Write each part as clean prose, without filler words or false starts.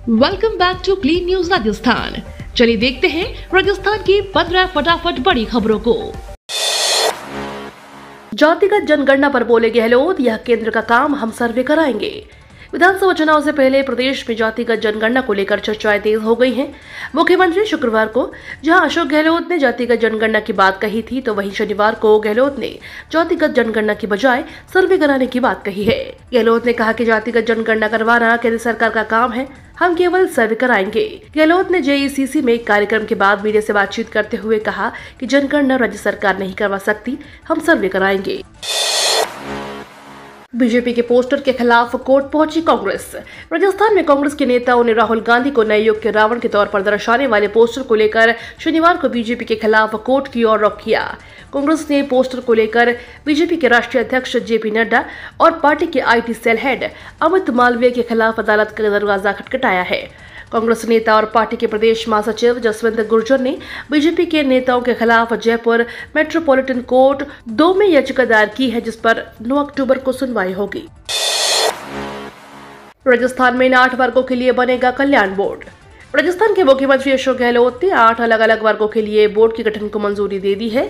Welcome back to clean news Rajasthan. चलिए देखते हैं राजस्थान की 15 फटाफट बड़ी खबरों को। जातिगत जनगणना पर बोले गहलोत, यह केंद्र का काम, हम सर्वे कराएंगे। विधानसभा चुनाव से पहले प्रदेश में जातिगत जनगणना को लेकर चर्चाएं तेज हो गई हैं। मुख्यमंत्री शुक्रवार को जहां अशोक गहलोत ने जातिगत जनगणना की बात कही थी, तो वहीं शनिवार को गहलोत ने जातिगत जनगणना की बजाय सर्वे कराने की बात कही है। गहलोत ने कहा कि जातिगत जनगणना करवाना केंद्र सरकार का काम है, हम केवल सर्वे कराएंगे। गहलोत ने जेईसीसी में एक कार्यक्रम के बाद मीडिया से बातचीत करते हुए कहा कि जनगणना राज्य सरकार नहीं करवा सकती, हम सर्वे कराएंगे। बीजेपी के पोस्टर के खिलाफ कोर्ट पहुंची कांग्रेस। राजस्थान में कांग्रेस के नेताओं ने राहुल गांधी को नए युग के रावण के तौर पर दर्शाने वाले पोस्टर को लेकर शनिवार को बीजेपी के खिलाफ कोर्ट की ओर रुख किया। कांग्रेस ने पोस्टर को लेकर बीजेपी के राष्ट्रीय अध्यक्ष जेपी नड्डा और पार्टी के IT cell head Amit Malviya के खिलाफ अदालत का दरवाजा खटखटाया है। कांग्रेस नेता और पार्टी के प्रदेश महासचिव जसवंत गुर्जर ने बीजेपी के नेताओं के खिलाफ जयपुर मेट्रोपॉलिटन कोर्ट 2 में याचिका दायर की है, जिस पर 9 अक्टूबर को सुनवाई होगी। राजस्थान में इन 8 वर्गों के लिए बनेगा कल्याण बोर्ड। राजस्थान के मुख्यमंत्री अशोक गहलोत ने 8 अलग अलग वर्गों के लिए बोर्ड के गठन को मंजूरी दे दी है।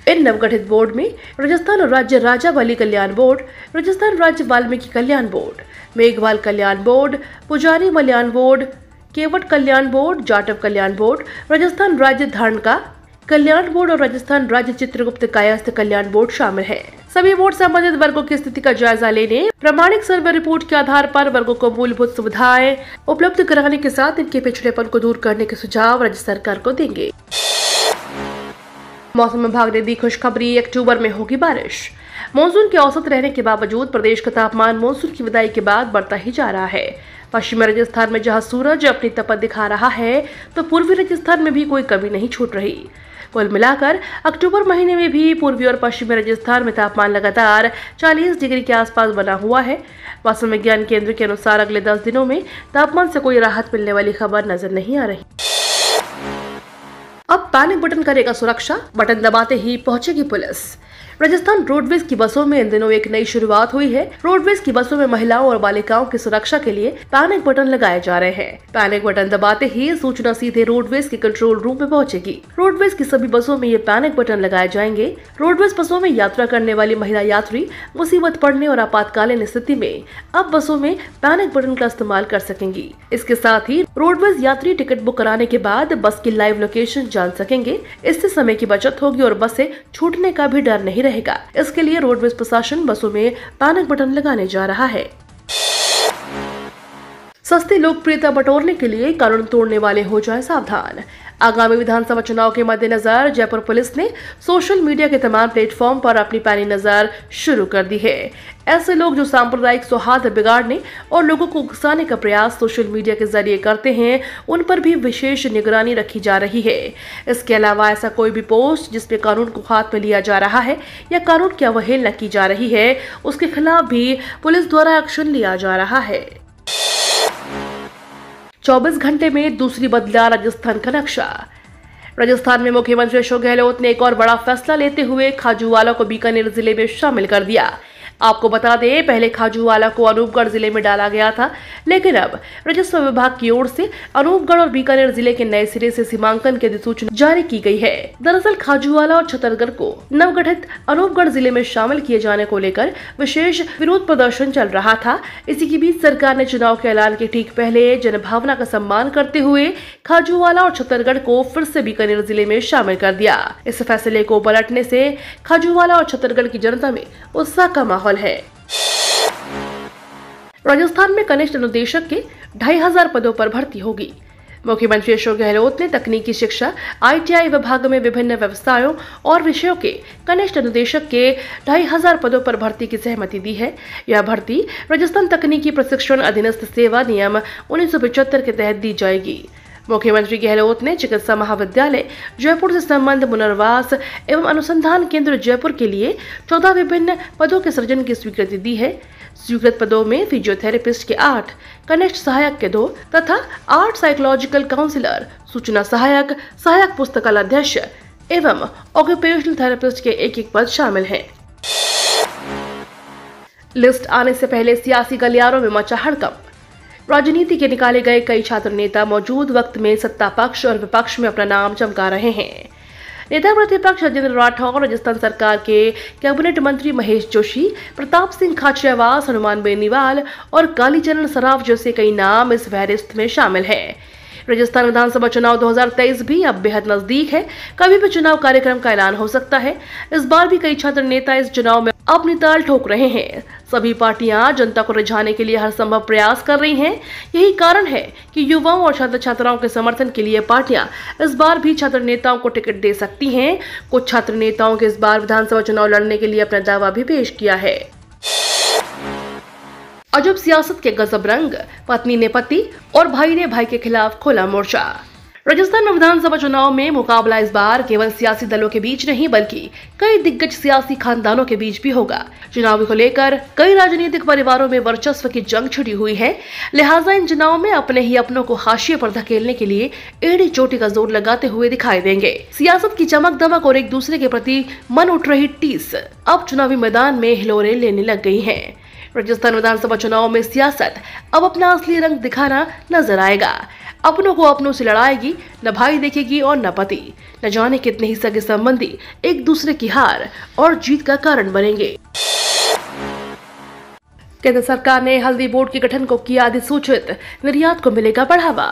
इन नवगठित बोर्ड में राजस्थान राज्य राजावली कल्याण बोर्ड, राजस्थान राज्य वाल्मीकि कल्याण बोर्ड, मेघवाल कल्याण बोर्ड, पुजारी कल्याण बोर्ड, केवट कल्याण बोर्ड, जाटव कल्याण बोर्ड, राजस्थान राज्य धारणका कल्याण बोर्ड और राजस्थान राज्य चित्रगुप्त कायस्थ कल्याण बोर्ड शामिल है। सभी बोर्ड संबंधित वर्गों की स्थिति का जायजा लेने, प्रामाणिक सर्वे रिपोर्ट के आधार पर वर्गों को मूलभूत सुविधाएं उपलब्ध कराने के साथ इनके पिछड़ेपन को दूर करने के सुझाव राज्य सरकार को देंगे। मौसम विभाग ने दी खुशखबरी, अक्टूबर में होगी बारिश। मानसून के औसत रहने के बावजूद प्रदेश का तापमान मानसून की विदाई के बाद बढ़ता ही जा रहा है। पश्चिमी राजस्थान में जहां सूरज अपनी तपत दिखा रहा है, तो पूर्वी राजस्थान में भी कोई कमी नहीं छूट रही। कुल मिलाकर अक्टूबर महीने में भी पूर्वी और पश्चिमी राजस्थान में तापमान लगातार 40 डिग्री के आसपास बना हुआ है। मौसम विज्ञान केंद्र के अनुसार अगले 10 दिनों में तापमान से कोई राहत मिलने वाली खबर नजर नहीं आ रही। अब पैनिक बटन करेगा सुरक्षा, बटन दबाते ही पहुंचेगी पुलिस। राजस्थान रोडवेज की बसों में इन दिनों एक नई शुरुआत हुई है। रोडवेज की बसों में महिलाओं और बालिकाओं की सुरक्षा के लिए पैनिक बटन लगाए जा रहे हैं। पैनिक बटन दबाते ही सूचना सीधे रोडवेज के कंट्रोल रूम में पहुंचेगी। रोडवेज की सभी बसों में ये पैनिक बटन लगाए जाएंगे। रोडवेज बसों में यात्रा करने वाली महिला यात्री मुसीबत पड़ने और आपातकालीन स्थिति में अब बसों में पैनिक बटन का इस्तेमाल कर सकेंगी। इसके साथ ही रोडवेज यात्री टिकट बुक कराने के बाद बस की लाइव लोकेशन जान सकेंगे। इससे समय की बचत होगी और बस से छूटने का भी डर नहीं रहेगा। इसके लिए रोडवेज प्रशासन बसों में पैनिक बटन लगाने जा रहा है। सस्ती लोकप्रियता बटोरने के लिए कानून तोड़ने वाले हो जाएं सावधान। आगामी विधानसभा चुनाव के मद्देनजर जयपुर पुलिस ने सोशल मीडिया के तमाम प्लेटफॉर्म पर अपनी पैनी नजर शुरू कर दी है। ऐसे लोग जो सांप्रदायिक सौहार्द बिगाड़ने और लोगों को उकसाने का प्रयास सोशल मीडिया के जरिए करते हैं, उन पर भी विशेष निगरानी रखी जा रही है। इसके अलावा ऐसा कोई भी पोस्ट जिसमें कानून को हाथ में लिया जा रहा है या कानून की अवहेलना की जा रही है, उसके खिलाफ भी पुलिस द्वारा एक्शन लिया जा रहा है। 24 घंटे में दूसरी बदला राजस्थान का नक्शा। राजस्थान में मुख्यमंत्री अशोक गहलोत ने एक और बड़ा फैसला लेते हुए खाजूवाला को बीकानेर जिले में शामिल कर दिया। आपको बता दें, पहले खाजूवाला को अनूपगढ़ जिले में डाला गया था, लेकिन अब राजस्व विभाग की ओर से अनूपगढ़ और बीकानेर जिले के नए सिरे से सीमांकन की अधिसूचना जारी की गई है। दरअसल खाजूवाला और छतरगढ़ को नवगठित अनूपगढ़ जिले में शामिल किए जाने को लेकर विशेष विरोध प्रदर्शन चल रहा था। इसी के बीच सरकार ने चुनाव के ऐलान के ठीक पहले जनभावना का सम्मान करते हुए खाजूवाला और छतरगढ़ को फिर से बीकानेर जिले में शामिल कर दिया। इस फैसले को पलटने से खाजूवाला और छतरगढ़ की जनता में उत्साह का माहौल है। राजस्थान में कनिष्ठ अनुदेशक के 2500 पदों पर भर्ती होगी। मुख्यमंत्री अशोक गहलोत ने तकनीकी शिक्षा ITI विभाग में विभिन्न व्यवसायों और विषयों के कनिष्ठ अनुदेशक के 2500 पदों पर भर्ती की सहमति दी है। यह भर्ती राजस्थान तकनीकी प्रशिक्षण अधीनस्थ सेवा नियम 1975 के तहत दी जाएगी। मुख्यमंत्री गहलोत ने चिकित्सा महाविद्यालय जयपुर से संबंध पुनर्वास एवं अनुसंधान केंद्र जयपुर के लिए 14 विभिन्न पदों के सृजन की स्वीकृति दी है। स्वीकृत पदों में फिजियोथेरेपिस्ट के 8, कनिष्ठ सहायक के 2 तथा 8 साइकोलॉजिकल काउंसलर, सूचना सहायक, सहायक पुस्तकालय एवं ऑक्यूपेशनल थेरेपिस्ट के 1-1 पद शामिल हैं। लिस्ट आने से पहले सियासी गलियारों में मचा हड़कंप। राजनीति के निकाले गए कई छात्र नेता मौजूद वक्त में सत्ता पक्ष और विपक्ष में अपना नाम चमका रहे हैं। नेता प्रतिपक्ष राजेंद्र राठौर, राजस्थान सरकार के कैबिनेट मंत्री महेश जोशी, प्रताप सिंह खाचरियावास, हनुमान बेनीवाल और कालीचरण सराफ जैसे कई नाम इस फहरिस्त में शामिल हैं। राजस्थान विधानसभा चुनाव 2023 भी अब बेहद नजदीक है। कभी भी चुनाव कार्यक्रम का ऐलान हो सकता है। इस बार भी कई छात्र नेता इस चुनाव में अपनी ताल ठोक रहे हैं। सभी पार्टियां जनता को रिझाने के लिए हर संभव प्रयास कर रही हैं। यही कारण है कि युवाओं और छात्र छात्राओं के समर्थन के लिए पार्टियां इस बार भी छात्र नेताओं को टिकट दे सकती हैं। कुछ छात्र नेताओं के इस बार विधानसभा चुनाव लड़ने के लिए अपना दावा भी पेश किया है। अजब सियासत के गजब रंग, पत्नी ने पति और भाई ने भाई के खिलाफ खोला मोर्चा। राजस्थान में विधानसभा चुनाव में मुकाबला इस बार केवल सियासी दलों के बीच नहीं बल्कि कई दिग्गज सियासी खानदानों के बीच भी होगा। चुनाव को लेकर कई राजनीतिक परिवारों में वर्चस्व की जंग छिड़ी हुई है। लिहाजा इन चुनाव में अपने ही अपनों को हाशिए पर धकेलने के लिए एड़ी चोटी का जोर लगाते हुए दिखाई देंगे। सियासत की चमक दमक और एक दूसरे के प्रति मन उठ रही टीस अब चुनावी मैदान में हिलोरे लेने लग गई है। राजस्थान विधानसभा चुनाव में सियासत अब अपना असली रंग दिखाना नजर आएगा। अपनों को अपनों से लड़ाएगी, न भाई देखेगी और न पति। न जाने कितने ही सगे संबंधी एक दूसरे की हार और जीत का कारण बनेंगे। केंद्र सरकार ने हल्दी बोर्ड के गठन को किया अधिसूचित, निर्यात को मिलेगा बढ़ावा।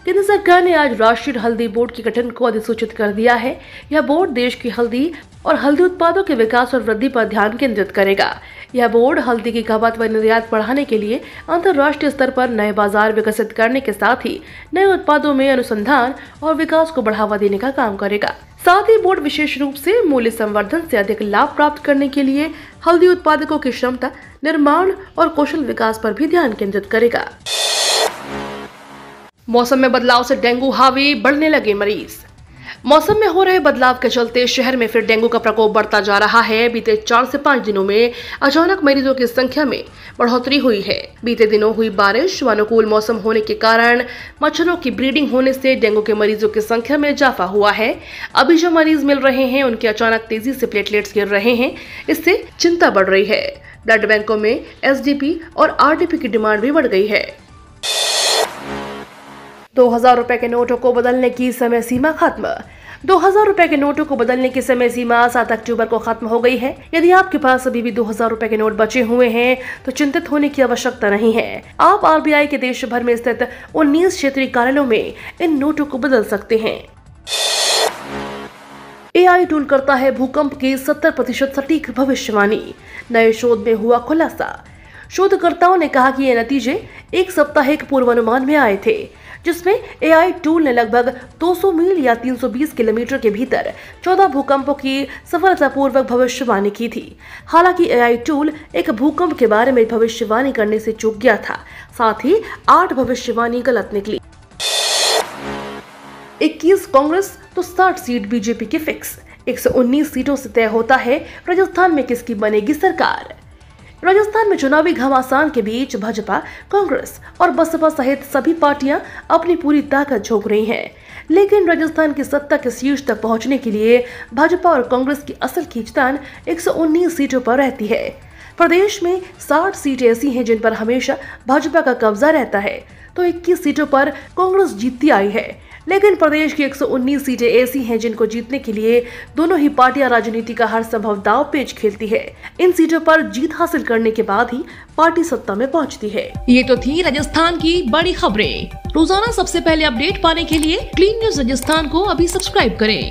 केंद्र सरकार ने आज राष्ट्रीय हल्दी बोर्ड के गठन को अधिसूचित कर दिया है। यह बोर्ड देश की हल्दी और हल्दी उत्पादों के विकास और वृद्धि पर ध्यान केंद्रित करेगा। यह बोर्ड हल्दी की खपत व निर्यात बढ़ाने के लिए अंतर्राष्ट्रीय स्तर पर नए बाजार विकसित करने के साथ ही नए उत्पादों में अनुसंधान और विकास को बढ़ावा देने का काम करेगा। साथ ही बोर्ड विशेष रूप से मूल्य संवर्धन से अधिक लाभ प्राप्त करने के लिए हल्दी उत्पादकों की क्षमता, निर्माण और कौशल विकास पर भी ध्यान केंद्रित करेगा। मौसम में बदलाव से डेंगू हावी, बढ़ने लगे मरीज। मौसम में हो रहे बदलाव के चलते शहर में फिर डेंगू का प्रकोप बढ़ता जा रहा है। बीते 4 से 5 दिनों में अचानक मरीजों की संख्या में बढ़ोतरी हुई है। बीते दिनों हुई बारिश व अनुकूल मौसम होने के कारण मच्छरों की ब्रीडिंग होने से डेंगू के मरीजों की संख्या में इजाफा हुआ है। अभी जो मरीज मिल रहे हैं उनके अचानक तेजी से प्लेटलेट्स गिर रहे हैं। इससे चिंता बढ़ रही है। ब्लड बैंकों में एसडीपी और आरडीपी की डिमांड भी बढ़ गई है। 2000 रुपए के नोटों को बदलने की समय सीमा खत्म। 2000 रुपए के नोटों को बदलने की समय सीमा 7 अक्टूबर को खत्म हो गई है। यदि आपके पास अभी भी 2000 रुपए के नोट बचे हुए हैं तो चिंतित होने की आवश्यकता नहीं है। आप आरबीआई के देश भर में स्थित 19 क्षेत्रीय कार्यालयों में इन नोटों को बदल सकते हैं। एआई टूल करता है भूकंप की 70% सटीक भविष्यवाणी। नए शोध में हुआ खुलासा। शोधकर्ताओं ने कहा कि ये नतीजे एक साप्ताहिक पूर्वानुमान में आए थे, जिसमें एआई टूल ने लगभग 200 मील या 320 किलोमीटर के भीतर 14 भूकंपों की सफलतापूर्वक भविष्यवाणी की थी। हालांकि एआई टूल एक भूकंप के बारे में भविष्यवाणी करने से चूक गया था। साथ ही 8 भविष्यवाणी गलत निकली। 21 कांग्रेस तो 60 सीट बीजेपी की फिक्स। 119 सीटों से तय होता है राजस्थान में किसकी बनेगी सरकार। राजस्थान में चुनावी घमासान के बीच भाजपा, कांग्रेस और बसपा सहित सभी पार्टियां अपनी पूरी ताकत झोंक रही हैं। लेकिन राजस्थान की सत्ता के शीर्ष तक पहुंचने के लिए भाजपा और कांग्रेस की असल खींचतान 119 सीटों पर रहती है। प्रदेश में 60 सीटें ऐसी हैं जिन पर हमेशा भाजपा का कब्जा रहता है, तो 21 सीटों पर कांग्रेस जीतती आई है। लेकिन प्रदेश की 119 सीटें ऐसी हैं जिनको जीतने के लिए दोनों ही पार्टियां राजनीति का हर संभव दांव पेच खेलती है। इन सीटों पर जीत हासिल करने के बाद ही पार्टी सत्ता में पहुंचती है। ये तो थी राजस्थान की बड़ी खबरें। रोजाना सबसे पहले अपडेट पाने के लिए क्लीन न्यूज राजस्थान को अभी सब्सक्राइब करें।